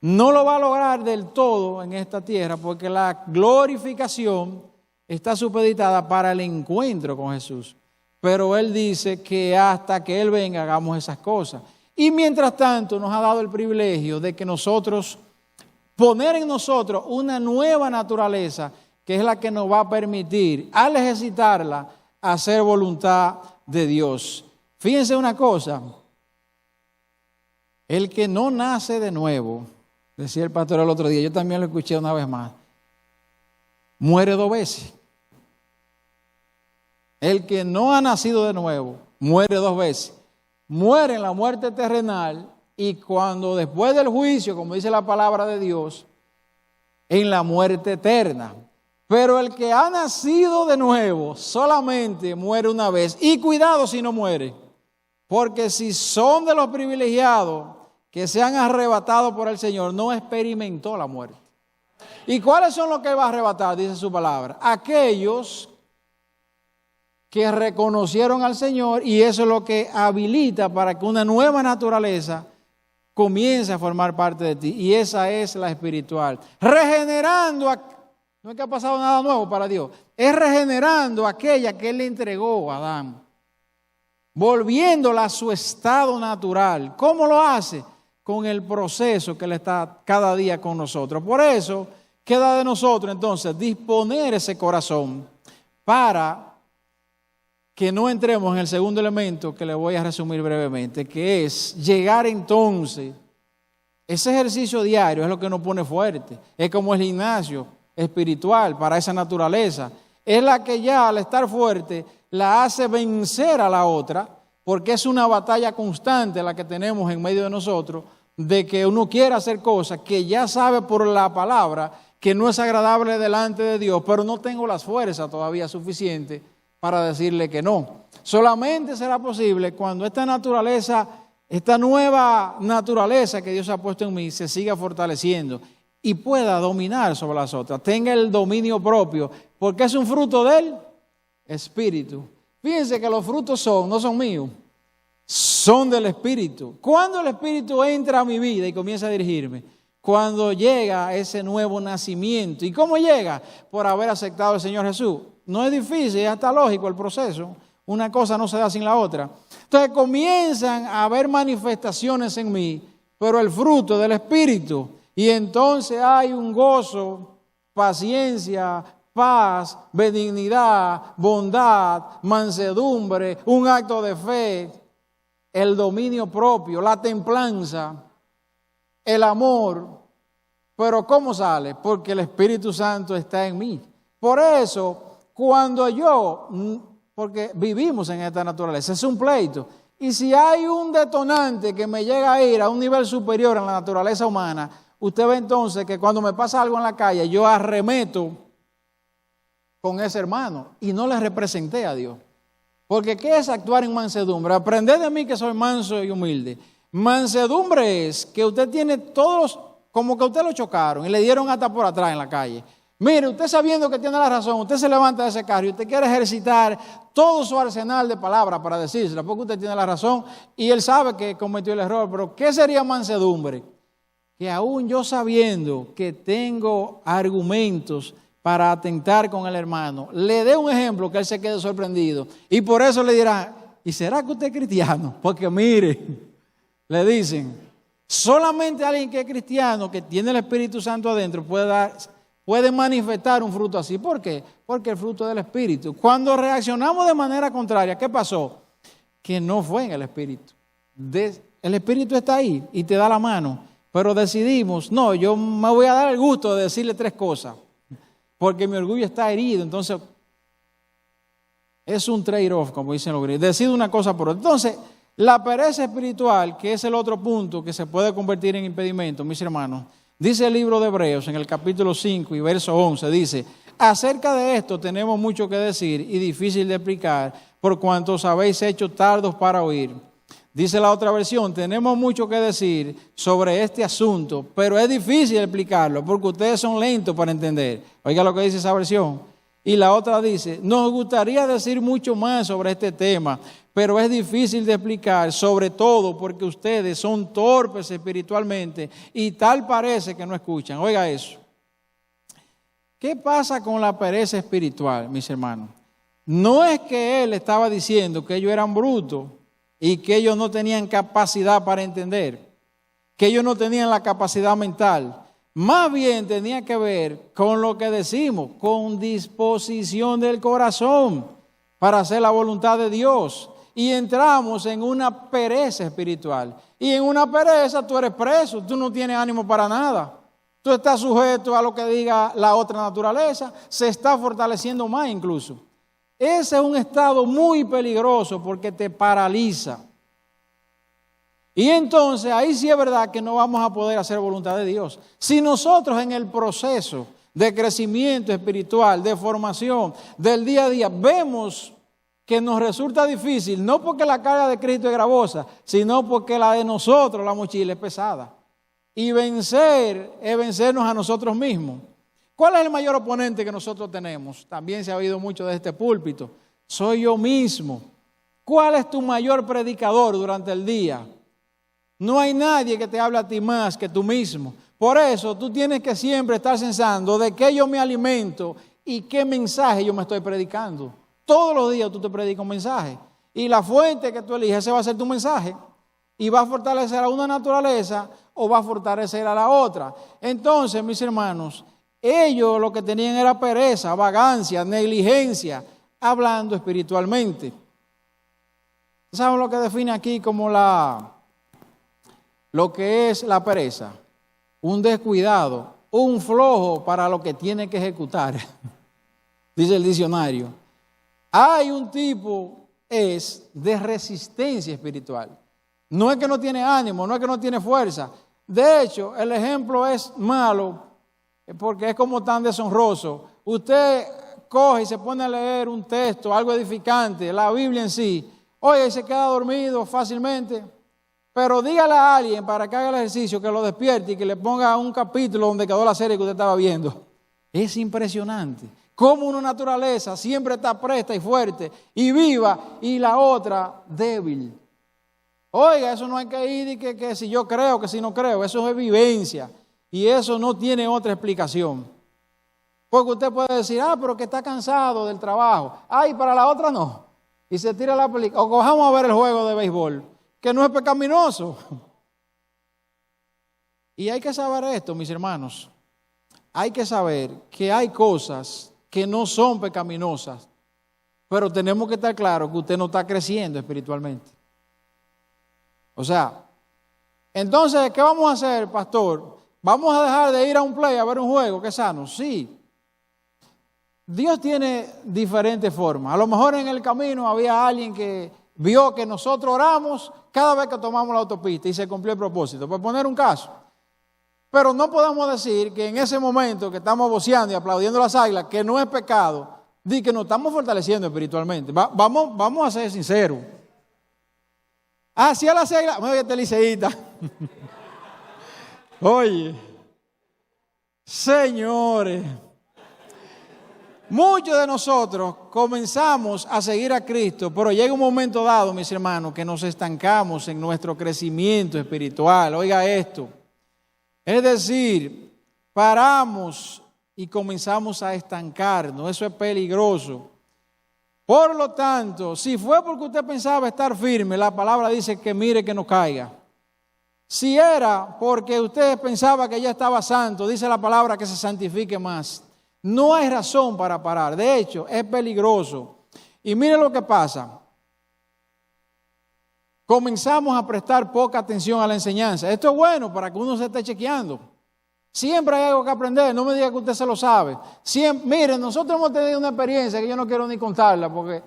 No lo va a lograr del todo en esta tierra, porque la glorificación está supeditada para el encuentro con Jesús. Pero Él dice que hasta que Él venga hagamos esas cosas. Y mientras tanto nos ha dado el privilegio de que nosotros, poner en nosotros una nueva naturaleza, que es la que nos va a permitir, al ejercitarla, hacer voluntad de Dios. Fíjense una cosa, el que no nace de nuevo, decía el pastor el otro día, yo también lo escuché una vez más, muere 2 veces. El que no ha nacido de nuevo, muere 2 veces. Muere en la muerte terrenal y cuando después del juicio, como dice la palabra de Dios, en la muerte eterna. Pero el que ha nacido de nuevo solamente muere una vez. Y cuidado si no muere, porque si son de los privilegiados que se han arrebatado por el Señor, no experimentó la muerte. ¿Y cuáles son los que va a arrebatar? Dice su palabra. Aquellos que reconocieron al Señor, y eso es lo que habilita para que una nueva naturaleza comience a formar parte de ti. Y esa es la espiritual. Regenerando no es que ha pasado nada nuevo para Dios, es regenerando aquella que Él le entregó a Adán, volviéndola a su estado natural. ¿Cómo lo hace? Con el proceso que Él está cada día con nosotros. Por eso queda de nosotros entonces disponer ese corazón para que no entremos en el segundo elemento que le voy a resumir brevemente, que es llegar entonces. Ese ejercicio diario es lo que nos pone fuerte, es como el gimnasio espiritual para esa naturaleza. Es la que ya al estar fuerte la hace vencer a la otra, porque es una batalla constante la que tenemos en medio de nosotros, de que uno quiere hacer cosas que ya sabe por la palabra que no es agradable delante de Dios, pero no tengo las fuerzas todavía suficientes para decirle que no. Solamente será posible cuando esta naturaleza, esta nueva naturaleza que Dios ha puesto en mí se siga fortaleciendo y pueda dominar sobre las otras, tenga el dominio propio, porque es un fruto del Espíritu. Fíjense que los frutos no son míos, son del Espíritu. Cuando el Espíritu entra a mi vida y comienza a dirigirme, cuando llega ese nuevo nacimiento. ¿Y cómo llega? Por haber aceptado al Señor Jesús. No es difícil, es hasta lógico el proceso. Una cosa no se da sin la otra. Entonces comienzan a haber manifestaciones en mí, pero el fruto del Espíritu. Y entonces hay un gozo, paciencia, paz, benignidad, bondad, mansedumbre, un acto de fe, el dominio propio, la templanza, el amor. Pero ¿cómo sale? Porque el Espíritu Santo está en mí. Por eso, porque vivimos en esta naturaleza, es un pleito. Y si hay un detonante que me llega a ir a un nivel superior en la naturaleza humana, usted ve entonces que cuando me pasa algo en la calle, yo arremeto con ese hermano y no le representé a Dios. Porque ¿qué es actuar en mansedumbre? Aprended de mí que soy manso y humilde. Mansedumbre es que usted tiene todos, como que usted lo chocaron y le dieron hasta por atrás en la calle. Mire, usted sabiendo que tiene la razón, usted se levanta de ese carro y usted quiere ejercitar todo su arsenal de palabras para decírsela, porque usted tiene la razón y él sabe que cometió el error. Pero ¿qué sería mansedumbre? Que aún yo sabiendo que tengo argumentos para atentar con el hermano, le dé un ejemplo que él se quede sorprendido. Y por eso le dirá, ¿y será que usted es cristiano? Porque mire, le dicen, solamente alguien que es cristiano, que tiene el Espíritu Santo adentro, puede manifestar un fruto así. ¿Por qué? Porque el fruto del Espíritu. Cuando reaccionamos de manera contraria, ¿qué pasó? Que no fue en el Espíritu. El Espíritu está ahí y te da la mano, pero decidimos, no, yo me voy a dar el gusto de decirle 3 cosas, porque mi orgullo está herido. Entonces, es un trade-off, como dicen los gringos. Decido una cosa por otra. Entonces, la pereza espiritual, que es el otro punto que se puede convertir en impedimento, mis hermanos, dice el libro de Hebreos en el capítulo 5 y verso 11, dice, acerca de esto tenemos mucho que decir y difícil de explicar, por cuanto os habéis hecho tardos para oír. Dice la otra versión, tenemos mucho que decir sobre este asunto, pero es difícil explicarlo porque ustedes son lentos para entender. Oiga lo que dice esa versión. Y la otra dice, nos gustaría decir mucho más sobre este tema, pero es difícil de explicar, sobre todo porque ustedes son torpes espiritualmente y tal parece que no escuchan. Oiga eso. ¿Qué pasa con la pereza espiritual, mis hermanos? No es que él estaba diciendo que ellos eran brutos y que ellos no tenían capacidad para entender, que ellos no tenían la capacidad mental. Más bien tenía que ver con lo que decimos, con disposición del corazón para hacer la voluntad de Dios. Y entramos en una pereza espiritual. Y en una pereza tú eres preso, tú no tienes ánimo para nada. Tú estás sujeto a lo que diga la otra naturaleza, se está fortaleciendo más incluso. Ese es un estado muy peligroso porque te paraliza. Y entonces ahí sí es verdad que no vamos a poder hacer voluntad de Dios. Si nosotros en el proceso de crecimiento espiritual, de formación, del día a día, vemos que nos resulta difícil, no porque la carga de Cristo es gravosa, sino porque la de nosotros, la mochila, es pesada. Y vencer es vencernos a nosotros mismos. ¿Cuál es el mayor oponente que nosotros tenemos? También se ha oído mucho de este púlpito. Soy yo mismo. ¿Cuál es tu mayor predicador durante el día? No hay nadie que te hable a ti más que tú mismo. Por eso tú tienes que siempre estar pensando de qué yo me alimento y qué mensaje yo me estoy predicando. Todos los días tú te predicas un mensaje. Y la fuente que tú eliges, ese va a ser tu mensaje. Y va a fortalecer a una naturaleza o va a fortalecer a la otra. Entonces, mis hermanos, ellos lo que tenían era pereza, vagancia, negligencia, hablando espiritualmente. ¿Saben lo que define aquí como lo que es la pereza? Un descuidado, un flojo para lo que tiene que ejecutar, dice el diccionario. Hay un tipo de resistencia espiritual. No es que no tiene ánimo, no es que no tiene fuerza. De hecho, el ejemplo es malo porque es como tan deshonroso. Usted coge y se pone a leer un texto, algo edificante, la Biblia en sí. Oye, y se queda dormido fácilmente. Pero dígale a alguien para que haga el ejercicio, que lo despierte y que le ponga un capítulo donde quedó la serie que usted estaba viendo. Es impresionante cómo una naturaleza siempre está presta y fuerte y viva y la otra débil. Oiga, eso no hay que ir y que si yo creo, que si no creo, eso es vivencia y eso no tiene otra explicación. Porque usted puede decir, pero que está cansado del trabajo. Y para la otra no. Y se tira la película. O cojamos a ver el juego de béisbol, que no es pecaminoso. Y hay que saber esto, mis hermanos. Hay que saber que hay cosas que no son pecaminosas, pero tenemos que estar claros que usted no está creciendo espiritualmente. O sea, entonces, ¿qué vamos a hacer, pastor? ¿Vamos a dejar de ir a un play a ver un juego que es sano? Sí. Dios tiene diferentes formas. A lo mejor en el camino había alguien que vio que nosotros oramos cada vez que tomamos la autopista y se cumplió el propósito. Por poner un caso. Pero no podemos decir que en ese momento que estamos voceando y aplaudiendo las águilas, que no es pecado, di que nos estamos fortaleciendo espiritualmente. Vamos a ser sinceros. Si a las águilas, me voy a liceísta. Oye, señores, muchos de nosotros comenzamos a seguir a Cristo, pero llega un momento dado, mis hermanos, que nos estancamos en nuestro crecimiento espiritual. Oiga esto. Es decir, paramos y comenzamos a estancarnos. Eso es peligroso. Por lo tanto, si fue porque usted pensaba estar firme, la palabra dice que mire que no caiga. Si era porque usted pensaba que ya estaba santo, dice la palabra que se santifique más. No hay razón para parar. De hecho, es peligroso. Y mire lo que pasa. Comenzamos a prestar poca atención a la enseñanza. Esto es bueno para que uno se esté chequeando. Siempre hay algo que aprender. No me diga que usted se lo sabe. Miren, nosotros hemos tenido una experiencia que yo no quiero ni contarla porque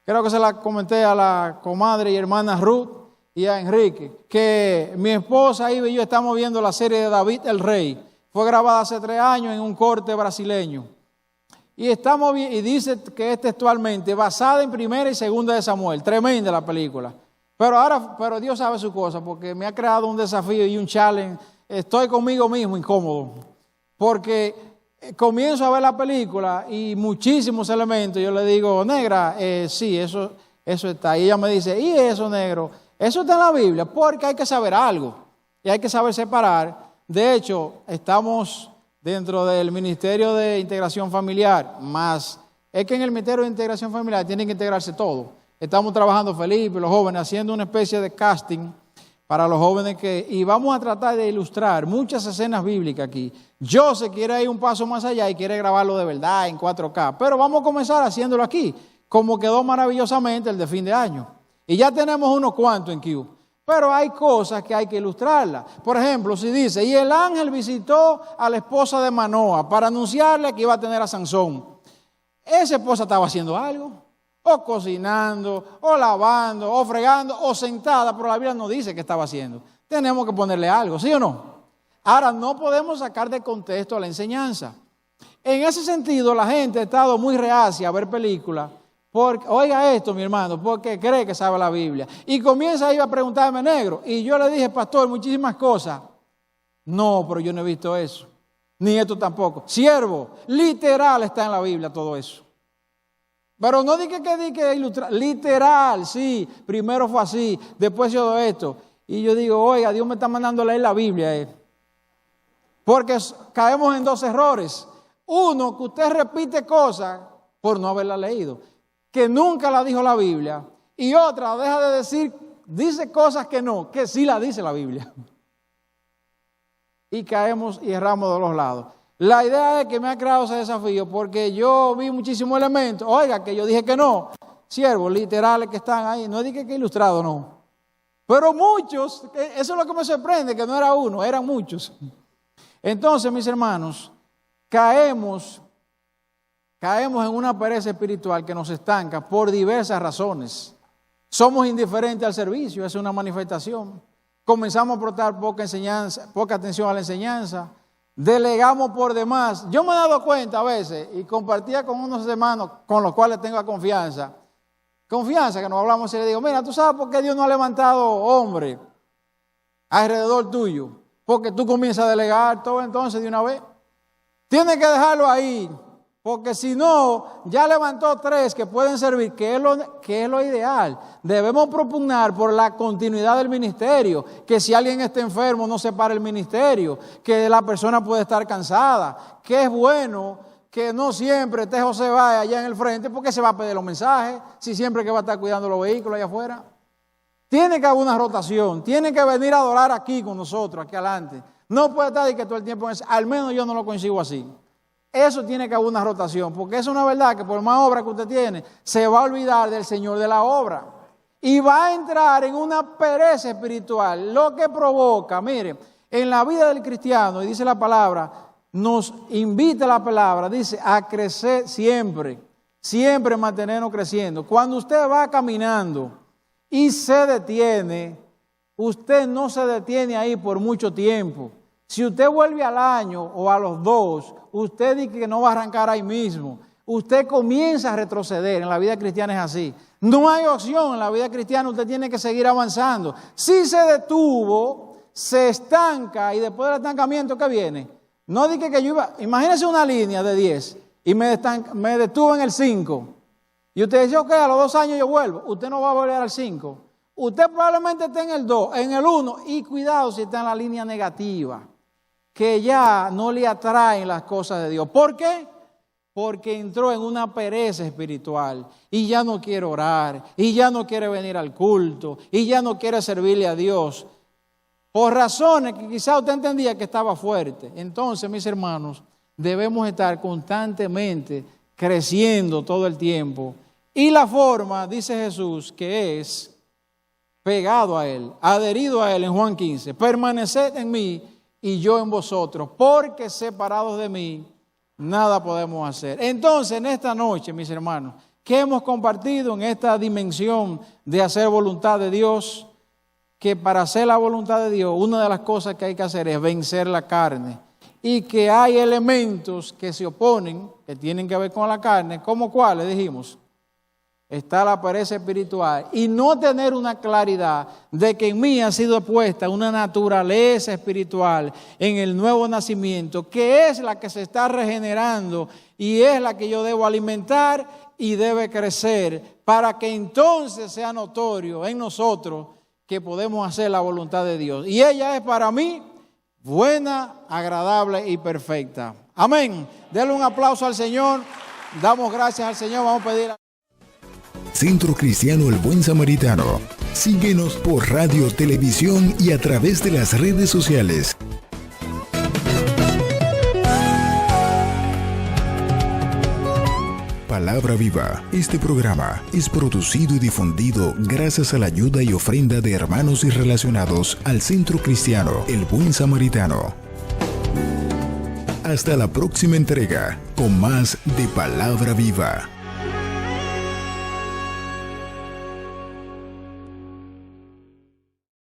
creo que se la comenté a la comadre y hermana Ruth y a Enrique, que mi esposa Iba y yo estamos viendo la serie de David el Rey. Fue grabada hace 3 años en un corte brasileño. Y dice que es textualmente basada en 1 y 2 de Samuel. Tremenda la película. Pero Dios sabe su cosa, porque me ha creado un desafío y un challenge. Estoy conmigo mismo incómodo, porque comienzo a ver la película y muchísimos elementos. Yo le digo, negra, sí, eso está. Y ella me dice, ¿y eso, negro? Eso está en la Biblia, porque hay que saber algo y hay que saber separar. De hecho, estamos dentro del Ministerio de Integración Familiar, más es que en el Ministerio de Integración Familiar tienen que integrarse todo. Estamos trabajando, Felipe, los jóvenes, haciendo una especie de casting para los jóvenes y vamos a tratar de ilustrar muchas escenas bíblicas aquí. Yo se quiere ir un paso más allá y quiere grabarlo de verdad en 4K, pero vamos a comenzar haciéndolo aquí, como quedó maravillosamente el de fin de año. Y ya tenemos unos cuantos en Q, pero hay cosas que hay que ilustrarlas. Por ejemplo, si dice, y el ángel visitó a la esposa de Manoa para anunciarle que iba a tener a Sansón. Esa esposa estaba haciendo algo. O cocinando, o lavando, o fregando, o sentada, pero la Biblia no dice qué estaba haciendo. Tenemos que ponerle algo, ¿sí o no? Ahora, no podemos sacar de contexto la enseñanza. En ese sentido, la gente ha estado muy reacia a ver películas, porque, oiga esto, mi hermano, porque cree que sabe la Biblia. Y comienza a preguntarme, negro, y yo le dije, pastor, muchísimas cosas. No, pero yo no he visto eso, ni esto tampoco. Siervo, literal está en la Biblia todo eso. Pero no dije que ilustrar, literal, sí, primero fue así, después yo esto. Y yo digo, oiga, Dios me está mandando a leer la Biblia. Porque caemos en 2 errores. Uno, que usted repite cosas por no haberla leído, que nunca la dijo la Biblia. Y otra, deja de decir, dice cosas que sí la dice la Biblia. Y caemos y erramos de los lados. La idea es que me ha creado ese desafío porque yo vi muchísimos elementos. Oiga, que yo dije que no. Siervos literales que están ahí. No dije que ilustrado, no. Pero muchos, eso es lo que me sorprende, que no era uno, eran muchos. Entonces, mis hermanos, caemos en una pereza espiritual que nos estanca por diversas razones. Somos indiferentes al servicio, esa es una manifestación. Comenzamos a prestar poca atención a la enseñanza. Delegamos por demás. Yo me he dado cuenta a veces y compartía con unos hermanos con los cuales tengo confianza que nos hablamos y le digo, mira, ¿tú sabes por qué Dios no ha levantado hombre alrededor tuyo? Porque tú comienzas a delegar todo entonces de una vez. Tienes que dejarlo ahí, porque si no, ya levantó 3 que pueden servir, que es lo ideal. Debemos propugnar por la continuidad del ministerio, que si alguien está enfermo no se pare el ministerio, que la persona puede estar cansada, que es bueno que no siempre esté José vaya allá en el frente porque se va a pedir los mensajes, si siempre que va a estar cuidando los vehículos allá afuera. Tiene que haber una rotación, tiene que venir a adorar aquí con nosotros, aquí adelante. No puede estar y que todo el tiempo, al menos yo no lo consigo así. Eso tiene que haber una rotación, porque es una verdad que por más obra que usted tiene, se va a olvidar del Señor de la obra. Y va a entrar en una pereza espiritual, lo que provoca, mire, en la vida del cristiano, y dice la palabra, nos invita la palabra, dice, a crecer siempre, siempre mantenernos creciendo. Cuando usted va caminando y se detiene, usted no se detiene ahí por mucho tiempo. Si usted vuelve al año o a los 2, usted dice que no va a arrancar ahí mismo. Usted comienza a retroceder. En la vida cristiana es así. No hay opción en la vida cristiana, usted tiene que seguir avanzando. Si se detuvo, se estanca y después del estancamiento, ¿qué viene? No dije que yo iba, imagínese una línea de 10 y me detuve en el 5. Y usted dice, ok, a los 2 años yo vuelvo. Usted no va a volver al 5. Usted probablemente esté en el 2, en el 1 y cuidado si está en la línea negativa, que ya no le atraen las cosas de Dios. ¿Por qué? porque entró en una pereza espiritual y ya no quiere orar, y ya no quiere venir al culto, y ya no quiere servirle a Dios, por razones que quizá usted entendía que estaba fuerte. Entonces, mis hermanos, debemos estar constantemente creciendo todo el tiempo. Y la forma, dice Jesús, que es pegado a Él, adherido a Él en Juan 15. Permaneced en mí y yo en vosotros, porque separados de mí nada podemos hacer. Entonces, en esta noche, mis hermanos, ¿qué hemos compartido en esta dimensión de hacer voluntad de Dios? Que para hacer la voluntad de Dios, una de las cosas que hay que hacer es vencer la carne. Y que hay elementos que se oponen, que tienen que ver con la carne, ¿como cuáles dijimos? Está la pereza espiritual y no tener una claridad de que en mí ha sido puesta una naturaleza espiritual en el nuevo nacimiento, que es la que se está regenerando y es la que yo debo alimentar y debe crecer para que entonces sea notorio en nosotros que podemos hacer la voluntad de Dios. Y ella es para mí buena, agradable y perfecta. Amén. Denle un aplauso al Señor. Damos gracias al Señor. Vamos a pedir a... Centro Cristiano El Buen Samaritano. Síguenos por radio, televisión y a través de las redes sociales. Palabra Viva. Este programa es producido y difundido gracias a la ayuda y ofrenda de hermanos y relacionados al Centro Cristiano El Buen Samaritano. Hasta la próxima entrega con más de Palabra Viva.